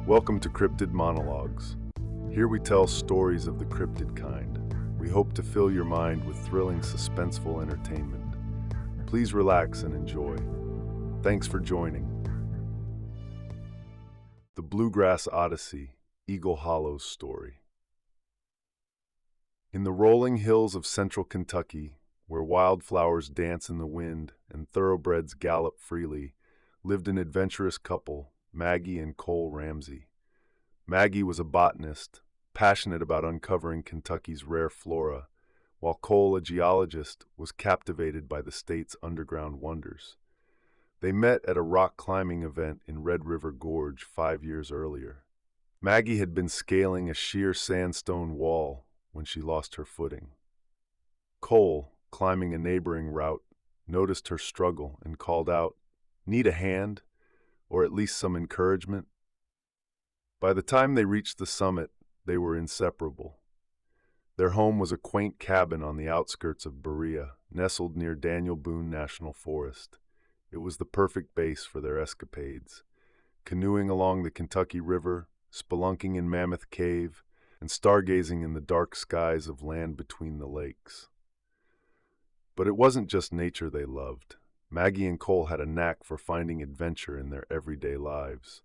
Welcome to Cryptid Monologues. Here we tell stories of the cryptid kind. We hope to fill your mind with thrilling, suspenseful entertainment. Please relax and enjoy. Thanks for joining. The Bluegrass Odyssey, Eagle Hollow's story. In the rolling hills of central Kentucky, where wildflowers dance in the wind and thoroughbreds gallop freely, lived an adventurous couple, Maggie and Cole Ramsey. Maggie was a botanist, passionate about uncovering Kentucky's rare flora, while Cole, a geologist, was captivated by the state's underground wonders. They met at a rock climbing event in Red River Gorge 5 years earlier. Maggie had been scaling a sheer sandstone wall when she lost her footing. Cole, climbing a neighboring route, noticed her struggle and called out, "Need a hand? Or at least some encouragement?" By the time they reached the summit, they were inseparable. Their home was a quaint cabin on the outskirts of Berea, nestled near Daniel Boone National Forest. It was the perfect base for their escapades, canoeing along the Kentucky River, spelunking in Mammoth Cave, and stargazing in the dark skies of land between the lakes. But it wasn't just nature they loved. Maggie and Cole had a knack for finding adventure in their everyday lives.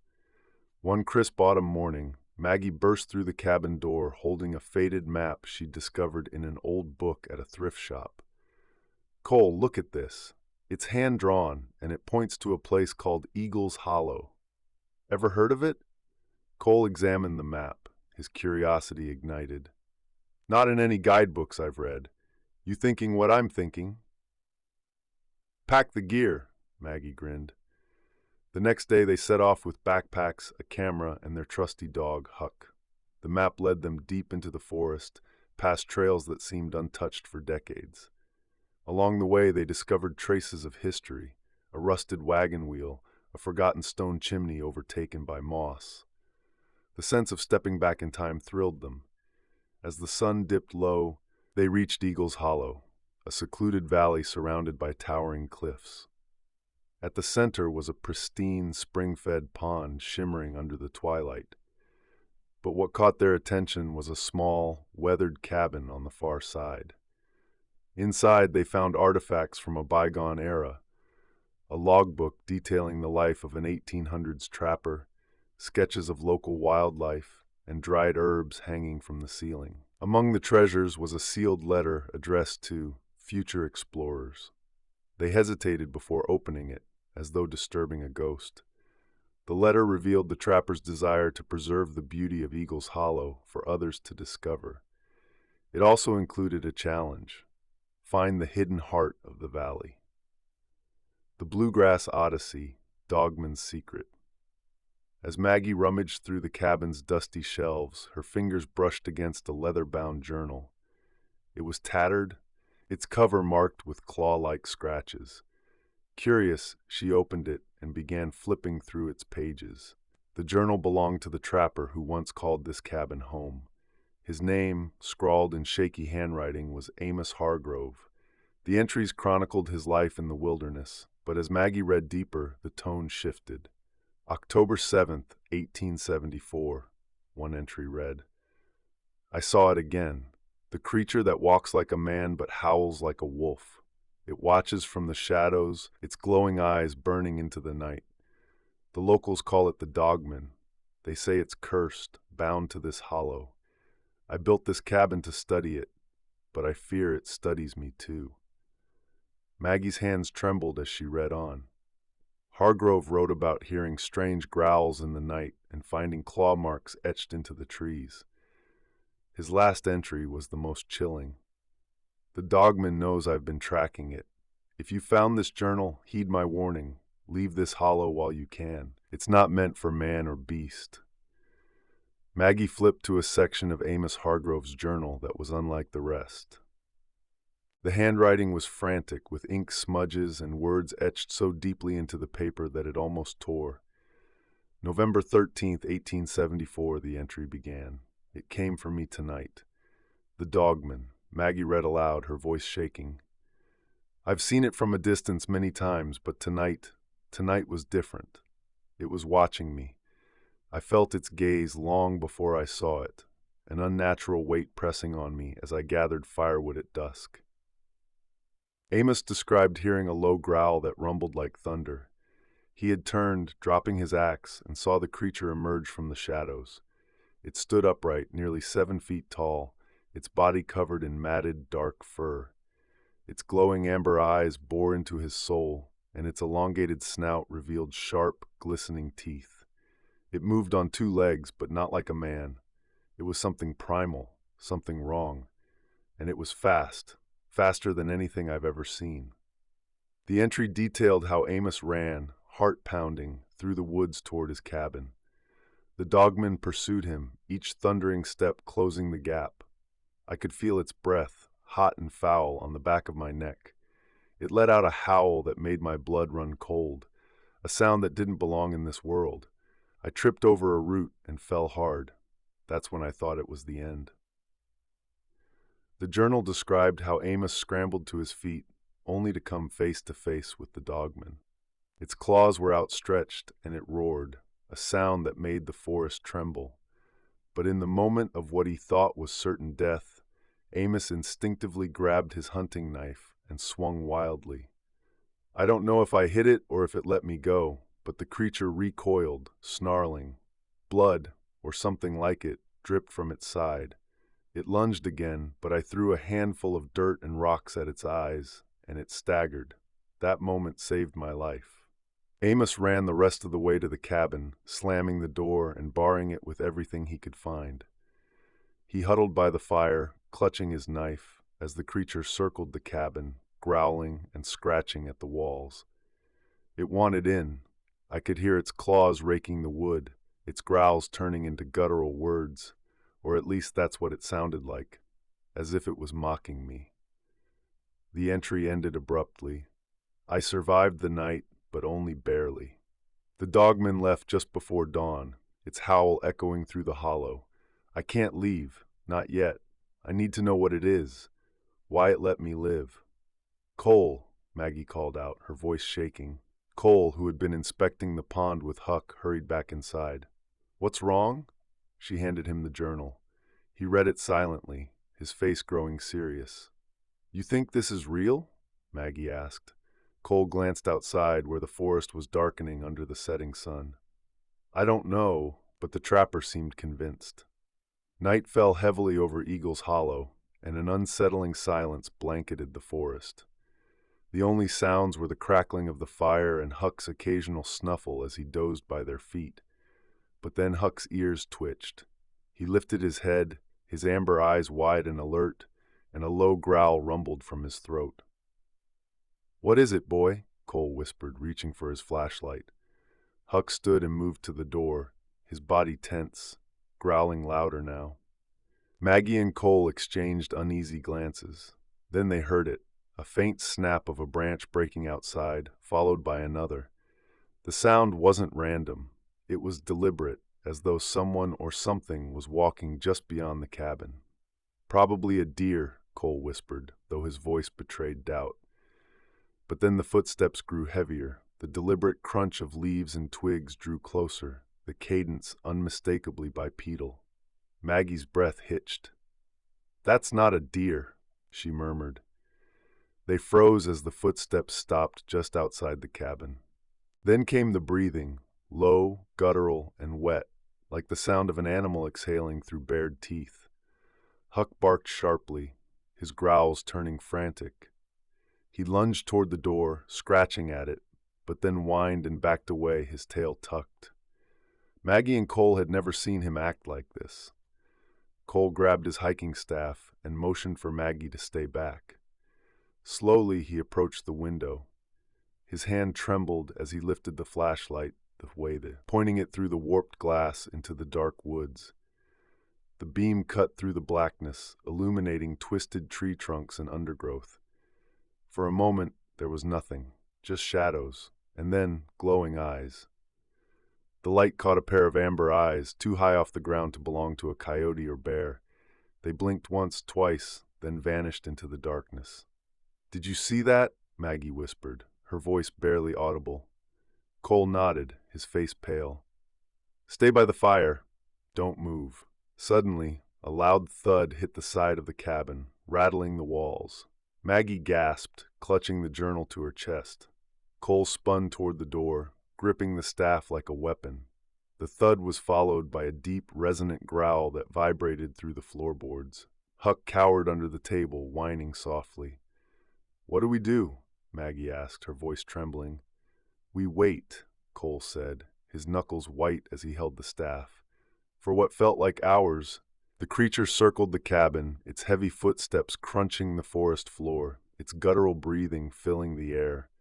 One crisp autumn morning, Maggie burst through the cabin door holding a faded map she'd discovered in an old book at a thrift shop. "Cole, look at this. It's hand-drawn, and it points to a place called Eagle's Hollow. Ever heard of it?" Cole examined the map, his curiosity ignited. "Not in any guidebooks I've read. You thinking what I'm thinking?" "Pack the gear," Maggie grinned. The next day they set off with backpacks, a camera, and their trusty dog, Huck. The map led them deep into the forest, past trails that seemed untouched for decades. Along the way they discovered traces of history, a rusted wagon wheel, a forgotten stone chimney overtaken by moss. The sense of stepping back in time thrilled them. As the sun dipped low, they reached Eagle's Hollow, a secluded valley surrounded by towering cliffs. At the center was a pristine, spring-fed pond shimmering under the twilight. But what caught their attention was a small, weathered cabin on the far side. Inside, they found artifacts from a bygone era, a logbook detailing the life of an 1800s trapper, sketches of local wildlife, and dried herbs hanging from the ceiling. Among the treasures was a sealed letter addressed to future explorers. They hesitated before opening it, as though disturbing a ghost. The letter revealed the trapper's desire to preserve the beauty of Eagle's Hollow for others to discover. It also included a challenge: find the hidden heart of the valley. The Bluegrass Odyssey, Dogman's Secret. As Maggie rummaged through the cabin's dusty shelves, her fingers brushed against a leather-bound journal. It was tattered, its cover marked with claw-like scratches. Curious, she opened it and began flipping through its pages. The journal belonged to the trapper who once called this cabin home. His name, scrawled in shaky handwriting, was Amos Hargrove. The entries chronicled his life in the wilderness, but as Maggie read deeper, the tone shifted. October 7th, 1874, one entry read. "I saw it again, the creature that walks like a man but howls like a wolf. It watches from the shadows, its glowing eyes burning into the night. The locals call it the Dogman. They say it's cursed, bound to this hollow. I built this cabin to study it, but I fear it studies me too." Maggie's hands trembled as she read on. Hargrove wrote about hearing strange growls in the night and finding claw marks etched into the trees. His last entry was the most chilling. "The Dogman knows I've been tracking it. If you found this journal, heed my warning. Leave this hollow while you can. It's not meant for man or beast." Maggie flipped to a section of Amos Hargrove's journal that was unlike the rest. The handwriting was frantic, with ink smudges and words etched so deeply into the paper that it almost tore. "November 13th, 1874, the entry began. It came for me tonight. The Dogman." Maggie read aloud, her voice shaking. "I've seen it from a distance many times, but tonight was different. It was watching me. I felt its gaze long before I saw it, an unnatural weight pressing on me as I gathered firewood at dusk. Amos described hearing a low growl that rumbled like thunder. He had turned, dropping his axe, and saw the creature emerge from the shadows. It stood upright, nearly 7 feet tall, its body covered in matted, dark fur. Its glowing amber eyes bore into his soul, and its elongated snout revealed sharp, glistening teeth. It moved on 2 legs, but not like a man. It was something primal, something wrong, and it was fast, faster than anything I've ever seen. The entry detailed how Amos ran, heart-pounding, through the woods toward his cabin. The dogman pursued him, each thundering step closing the gap. I could feel its breath, hot and foul, on the back of my neck. It let out a howl that made my blood run cold, a sound that didn't belong in this world. I tripped over a root and fell hard. That's when I thought it was the end. The journal described how Amos scrambled to his feet, only to come face to face with the dogman. Its claws were outstretched, and it roared, a sound that made the forest tremble. But in the moment of what he thought was certain death, Amos instinctively grabbed his hunting knife and swung wildly. I don't know if I hit it or if it let me go, but the creature recoiled, snarling. Blood, or something like it, dripped from its side. It lunged again, but I threw a handful of dirt and rocks at its eyes, and it staggered. That moment saved my life. Amos ran the rest of the way to the cabin, slamming the door and barring it with everything he could find. He huddled by the fire, clutching his knife, as the creature circled the cabin, growling and scratching at the walls. It wanted in. I could hear its claws raking the wood, its growls turning into guttural words, or at least that's what it sounded like, as if it was mocking me. The entry ended abruptly. I survived the night, but only barely. The dogman left just before dawn, its howl echoing through the hollow. I can't leave, not yet. I need to know what it is, why it let me live. Cole, Maggie called out, her voice shaking. Cole, who had been inspecting the pond with Huck, hurried back inside. What's wrong? She handed him the journal. He read it silently, his face growing serious. You think this is real? Maggie asked. Cole glanced outside where the forest was darkening under the setting sun. I don't know, but the trapper seemed convinced. Night fell heavily over Eagle's Hollow, and an unsettling silence blanketed the forest. The only sounds were the crackling of the fire and Huck's occasional snuffle as he dozed by their feet. But then Huck's ears twitched. He lifted his head, his amber eyes wide and alert, and a low growl rumbled from his throat. What is it, boy? Cole whispered, reaching for his flashlight. Huck stood and moved to the door, his body tense, growling louder now. Maggie and Cole exchanged uneasy glances. Then they heard it, a faint snap of a branch breaking outside, followed by another. The sound wasn't random. It was deliberate, as though someone or something was walking just beyond the cabin. Probably a deer, Cole whispered, though his voice betrayed doubt. But then the footsteps grew heavier. The deliberate crunch of leaves and twigs drew closer, the cadence unmistakably bipedal. Maggie's breath hitched. That's not a deer, she murmured. They froze as the footsteps stopped just outside the cabin. Then came the breathing, low, guttural, and wet, like the sound of an animal exhaling through bared teeth. Huck barked sharply, his growls turning frantic. He lunged toward the door, scratching at it, but then whined and backed away, his tail tucked. Maggie and Cole had never seen him act like this. Cole grabbed his hiking staff and motioned for Maggie to stay back. Slowly he approached the window. His hand trembled as he lifted the flashlight, pointing it through the warped glass into the dark woods. The beam cut through the blackness, illuminating twisted tree trunks and undergrowth. For a moment there was nothing, just shadows, and then glowing eyes. The light caught a pair of amber eyes, too high off the ground to belong to a coyote or bear. They blinked once, twice, then vanished into the darkness. Did you see that? Maggie whispered, her voice barely audible. Cole nodded, his face pale. Stay by the fire. Don't move. Suddenly, a loud thud hit the side of the cabin, rattling the walls. Maggie gasped, clutching the journal to her chest. Cole spun toward the door, gripping the staff like a weapon. The thud was followed by a deep, resonant growl that vibrated through the floorboards. Huck cowered under the table, whining softly. "What do we do?" Maggie asked, her voice trembling. "We wait," Cole said, his knuckles white as he held the staff. For what felt like hours, the creature circled the cabin, its heavy footsteps crunching the forest floor, its guttural breathing filling the air.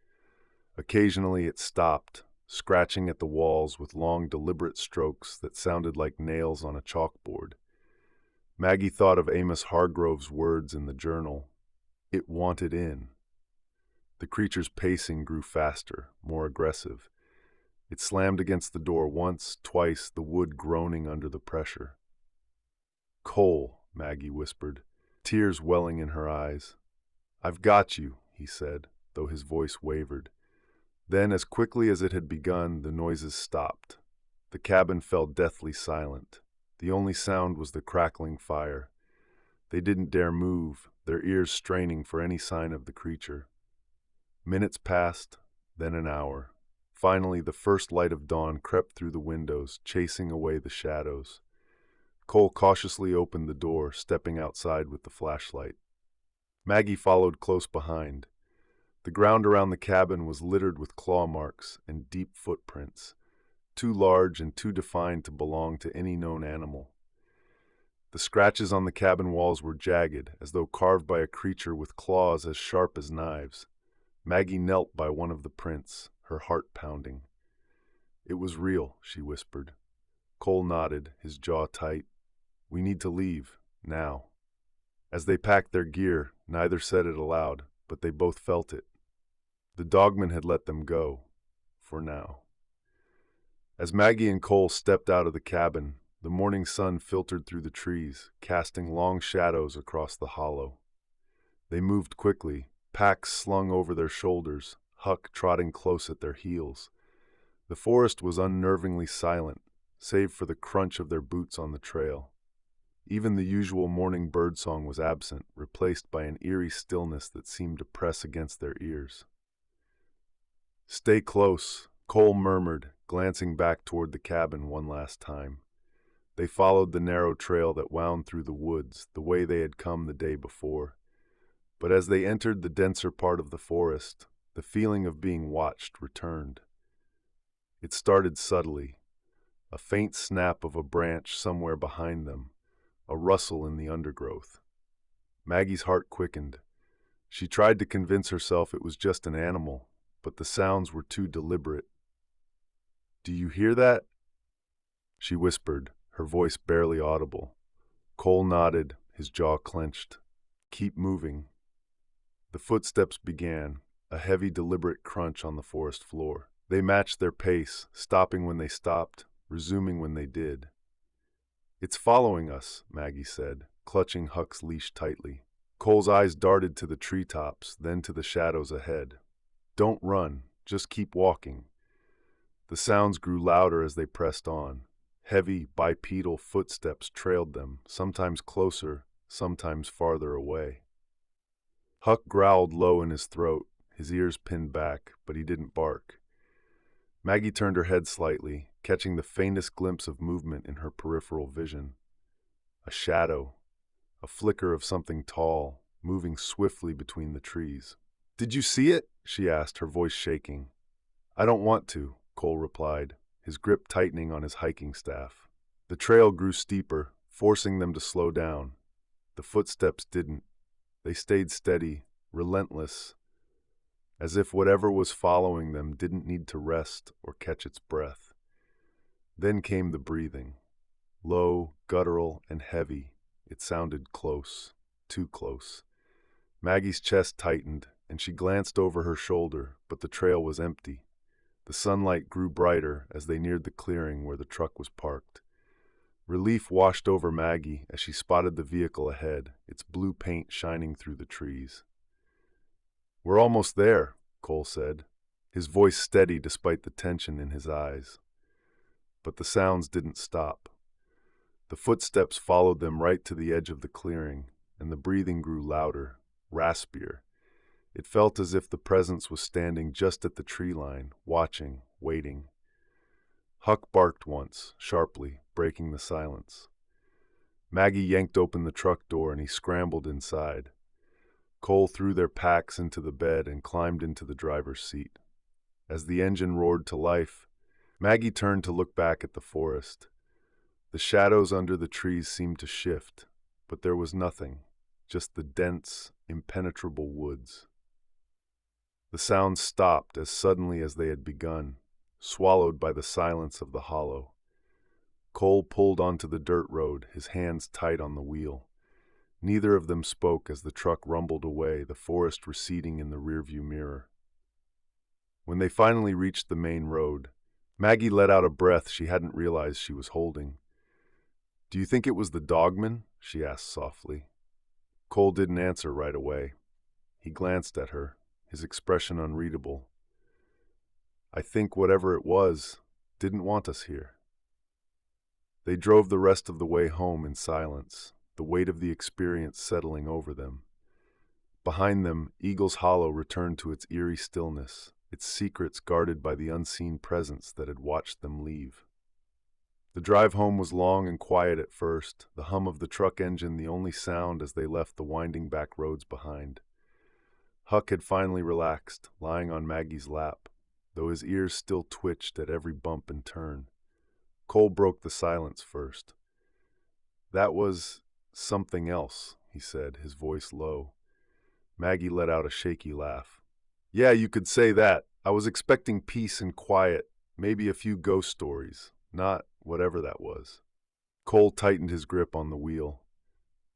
Occasionally it stopped, scratching at the walls with long, deliberate strokes that sounded like nails on a chalkboard. Maggie thought of Amos Hargrove's words in the journal. It wanted in. The creature's pacing grew faster, more aggressive. It slammed against the door once, twice, the wood groaning under the pressure. "Cole," Maggie whispered, tears welling in her eyes. "I've got you," he said, though his voice wavered. Then, as quickly as it had begun, the noises stopped. The cabin fell deathly silent. The only sound was the crackling fire. They didn't dare move, their ears straining for any sign of the creature. Minutes passed, then an hour. Finally, the first light of dawn crept through the windows, chasing away the shadows. Cole cautiously opened the door, stepping outside with the flashlight. Maggie followed close behind. The ground around the cabin was littered with claw marks and deep footprints, too large and too defined to belong to any known animal. The scratches on the cabin walls were jagged, as though carved by a creature with claws as sharp as knives. Maggie knelt by one of the prints, her heart pounding. "It was real," she whispered. Cole nodded, his jaw tight. "We need to leave, now." As they packed their gear, neither said it aloud, but they both felt it. The Dogman had let them go, for now. As Maggie and Cole stepped out of the cabin, the morning sun filtered through the trees, casting long shadows across the hollow. They moved quickly, packs slung over their shoulders, Huck trotting close at their heels. The forest was unnervingly silent, save for the crunch of their boots on the trail. Even the usual morning birdsong was absent, replaced by an eerie stillness that seemed to press against their ears. "Stay close," Cole murmured, glancing back toward the cabin one last time. They followed the narrow trail that wound through the woods, the way they had come the day before. But as they entered the denser part of the forest, the feeling of being watched returned. It started subtly, a faint snap of a branch somewhere behind them, a rustle in the undergrowth. Maggie's heart quickened. She tried to convince herself it was just an animal, but the sounds were too deliberate. "Do you hear that?" she whispered, her voice barely audible. Cole nodded, his jaw clenched. "Keep moving." The footsteps began, a heavy, deliberate crunch on the forest floor. They matched their pace, stopping when they stopped, resuming when they did. "It's following us," Maggie said, clutching Huck's leash tightly. Cole's eyes darted to the treetops, then to the shadows ahead. "Don't run, just keep walking." The sounds grew louder as they pressed on. Heavy, bipedal footsteps trailed them, sometimes closer, sometimes farther away. Huck growled low in his throat, his ears pinned back, but he didn't bark. Maggie turned her head slightly, catching the faintest glimpse of movement in her peripheral vision. A shadow, a flicker of something tall, moving swiftly between the trees. "Did you see it?" she asked, her voice shaking. "I don't want to," Cole replied, his grip tightening on his hiking staff. The trail grew steeper, forcing them to slow down. The footsteps didn't. They stayed steady, relentless, as if whatever was following them didn't need to rest or catch its breath. Then came the breathing. Low, guttural, and heavy. It sounded close, too close. Maggie's chest tightened, and she glanced over her shoulder, but the trail was empty. The sunlight grew brighter as they neared the clearing where the truck was parked. Relief washed over Maggie as she spotted the vehicle ahead, its blue paint shining through the trees. "We're almost there," Cole said, his voice steady despite the tension in his eyes. But the sounds didn't stop. The footsteps followed them right to the edge of the clearing, and the breathing grew louder, raspier. It felt as if the presence was standing just at the tree line, watching, waiting. Huck barked once, sharply, breaking the silence. Maggie yanked open the truck door and he scrambled inside. Cole threw their packs into the bed and climbed into the driver's seat. As the engine roared to life, Maggie turned to look back at the forest. The shadows under the trees seemed to shift, but there was nothing, just the dense, impenetrable woods. The sounds stopped as suddenly as they had begun, swallowed by the silence of the hollow. Cole pulled onto the dirt road, his hands tight on the wheel. Neither of them spoke as the truck rumbled away, the forest receding in the rearview mirror. When they finally reached the main road, Maggie let out a breath she hadn't realized she was holding. "Do you think it was the Dogman?" she asked softly. Cole didn't answer right away. He glanced at her, his expression unreadable. "I think whatever it was didn't want us here." They drove the rest of the way home in silence, the weight of the experience settling over them. Behind them, Eagle's Hollow returned to its eerie stillness, its secrets guarded by the unseen presence that had watched them leave. The drive home was long and quiet at first, the hum of the truck engine the only sound as they left the winding back roads behind. Huck had finally relaxed, lying on Maggie's lap, though his ears still twitched at every bump and turn. Cole broke the silence first. "That was something else," he said, his voice low. Maggie let out a shaky laugh. "Yeah, you could say that. I was expecting peace and quiet, maybe a few ghost stories, not whatever that was." Cole tightened his grip on the wheel.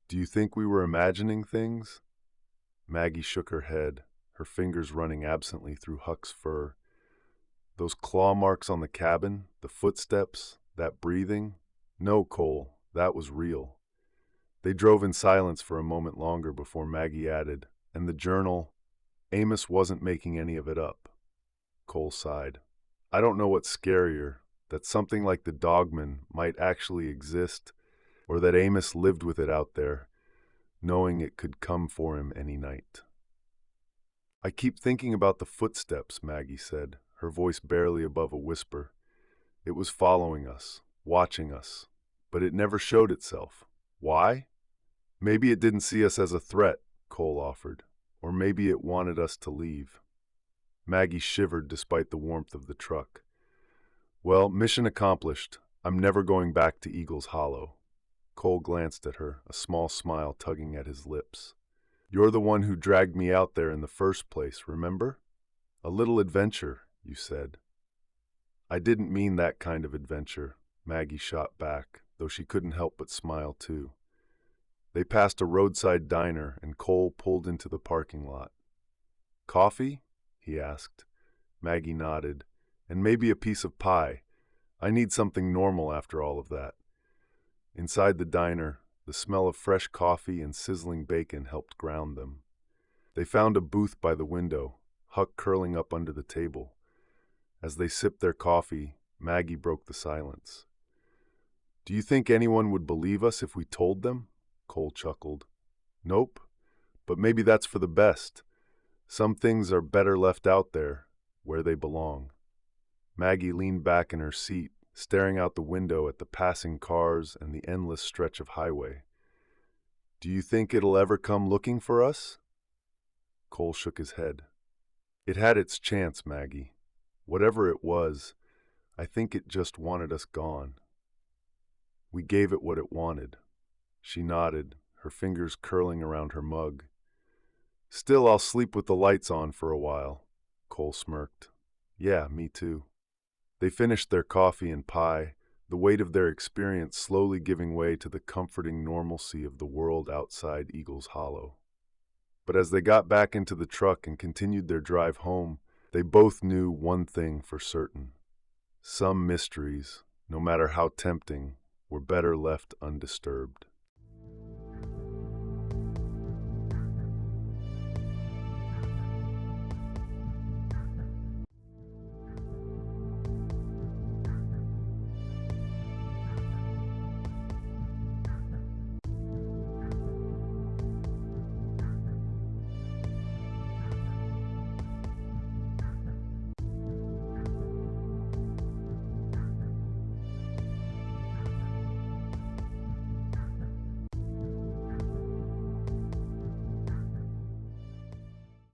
"Do you think we were imagining things?" Maggie shook her head, her fingers running absently through Huck's fur. "Those claw marks on the cabin, the footsteps, that breathing? No, Cole, that was real." They drove in silence for a moment longer before Maggie added, "And the journal, Amos wasn't making any of it up." Cole sighed. "I don't know what's scarier, that something like the Dogman might actually exist, or that Amos lived with it out there, knowing it could come for him any night." "I keep thinking about the footsteps," Maggie said, her voice barely above a whisper. "It was following us, watching us, but it never showed itself. Why? Maybe it didn't see us as a threat," Cole offered, "or maybe it wanted us to leave." Maggie shivered despite the warmth of the truck. "Well, mission accomplished. I'm never going back to Eagle's Hollow." Cole glanced at her, a small smile tugging at his lips. "You're the one who dragged me out there in the first place, remember? A little adventure, you said." "I didn't mean that kind of adventure," Maggie shot back, though she couldn't help but smile too. They passed a roadside diner and Cole pulled into the parking lot. "Coffee?" he asked. Maggie nodded. "And maybe a piece of pie. I need something normal after all of that." Inside the diner, the smell of fresh coffee and sizzling bacon helped ground them. They found a booth by the window, Huck curling up under the table. As they sipped their coffee, Maggie broke the silence. "Do you think anyone would believe us if we told them?" Cole chuckled. "Nope, but maybe that's for the best. Some things are better left out there, where they belong." Maggie leaned back in her seat, staring out the window at the passing cars and the endless stretch of highway. "Do you think it'll ever come looking for us?" Cole shook his head. "It had its chance, Maggie. Whatever it was, I think it just wanted us gone. We gave it what it wanted." She nodded, her fingers curling around her mug. "Still, I'll sleep with the lights on for a while." Cole smirked. "Yeah, me too." They finished their coffee and pie, the weight of their experience slowly giving way to the comforting normalcy of the world outside Eagle's Hollow. But as they got back into the truck and continued their drive home, they both knew one thing for certain. Some mysteries, no matter how tempting, were better left undisturbed.